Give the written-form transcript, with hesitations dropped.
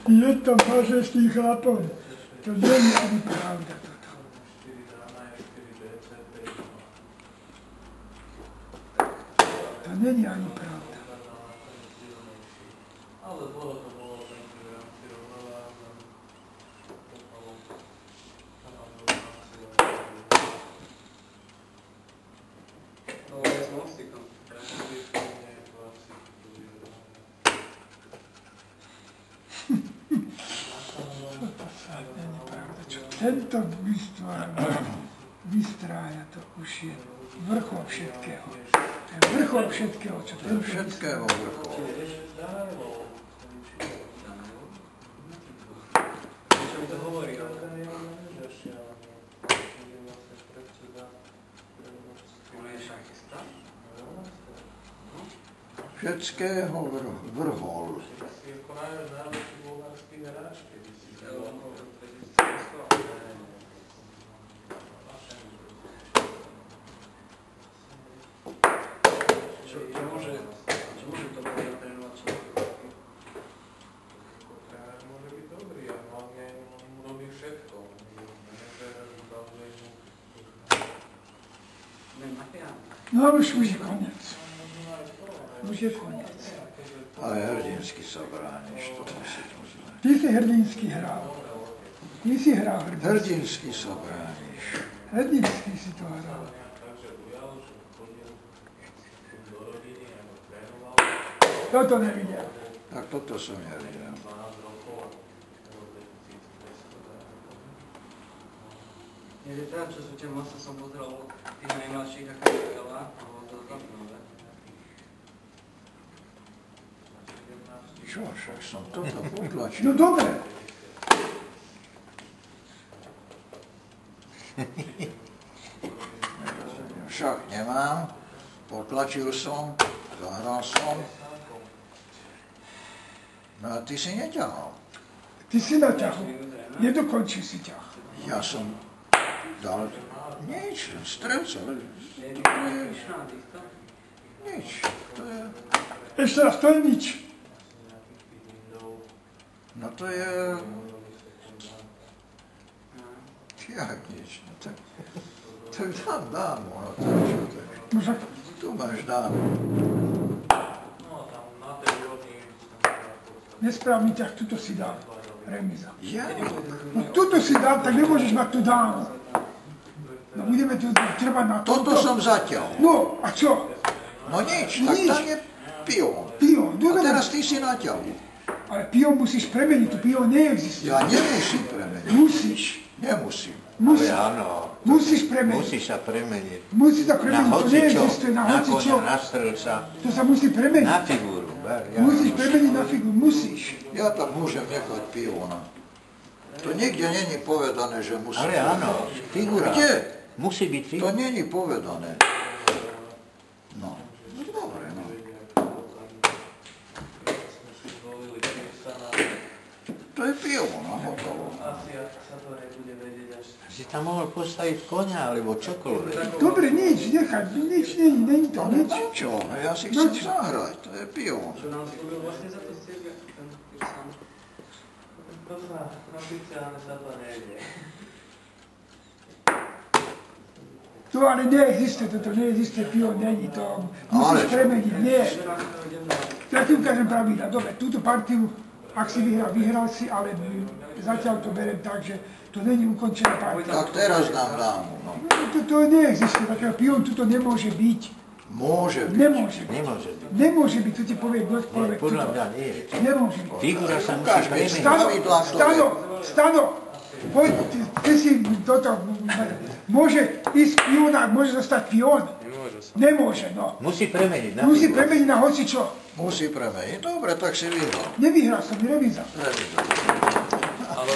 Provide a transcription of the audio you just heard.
Je to môže s tým chlapom. To nie je ani pravda toto. To nie je ani pravda. Tento vystrája, to už je vrchol všetkého. To je vrchol všetkého, čo to je. Všetkého vrchol. Čo mi to hovorí? Všetkého vrchol. Čo môže to byť trénovať človeka? Tréner môže byť dobrý a hlavne on mu robí všetko. No už je koniec. Už je koniec. Ale hrdinsky sa brániš, to musíš uznať. Ty si hrdinsky hral. Ty si hral hrdinsky. Hrdinsky sa brániš. Hrdinsky si to hral. Toto nevidel. Tak toto som ja videl. Teraz, čo sú tie masa, som pozeral tých najmladších, aká je veľa, a bolo to zaujímavé. Čo, však som toto potlačil. No dobre. Však nemám, potlačil som, zahral som. No a ty si neťahal. Ty si na ťahu. Nedokončil si ťah. Ja som dal nič, strelca. Nič, to je... Ešte raz, to je nič. No to je... Jak nič, no tak tam dámu, no to je čo tak. No však Tu máš dámu. nesprávny ťah, tuto si dal. Remiza. Ja? No tuto si dal, tak nemôžeš mať tu dámu. No budeme tu trvať na toto. Toto som zatiaľ. No, a čo? No nič, tak Nič. tam je pion. Pion, A dobre. teraz ty si naťahu. Ale pion musíš premeniť, tu pion neexistuje. Ja nemusím premeniť. Musíš. Nemusím. Musíš. Ale áno, Musíš premeniť. musí sa premeniť. Musí sa Na premeniť, to hocičo, neexistuje, na na hocičo. koňa, na strelca, To sa musí premeniť. na figúru. Musíš premeniť na figuru, musíš. Ja tam môžem nechať piona. To nikde není povedané, že musí. Ale áno, figura. Kde? Musí byť To figura. není povedané. No. No dobre, no. To je pion, a hotovo. Asi sa to nebude vedieť až... Si tam mohol postaviť koňa, alebo čokoľvek. Dobre, nič, nechaj, nič, není to, Ale nič. na čo? Ja si chcem zahrať, to je pion. Čo nám slúbil vlastne za to stierga? Ten sám. To sa oficiálne sa to nejde. To ale neexistuje, toto neexistuje, pion není, to musíš Ale čo? premeniť, nie. Ja ti ukážem pravidla, dobre, túto partiu, ak si vyhral, vyhral si, ale zatiaľ to berem tak, že to není ukončená partia. Tak teraz nám dámu, no. To neexistuje, takého pion tuto nemôže byť. Môže byť. Nemôže byť. Nemôže byť. Nemôže byť, to ti povie kdokoľvek. Podľa tuto. mňa nie. Nemôže byť. Figura sa musí Ukáž mi premeniť. Stano, pravidlá, Stano, Stano, poď, ty si toto, môže ísť piona, môže zostať pion? Nemôže, no. Musí premeniť na Musí figuru. premeniť na hocičo. Musí premeniť. Dobre, tak si vyhral. Nevyhral som, revíza. Reviza. Ale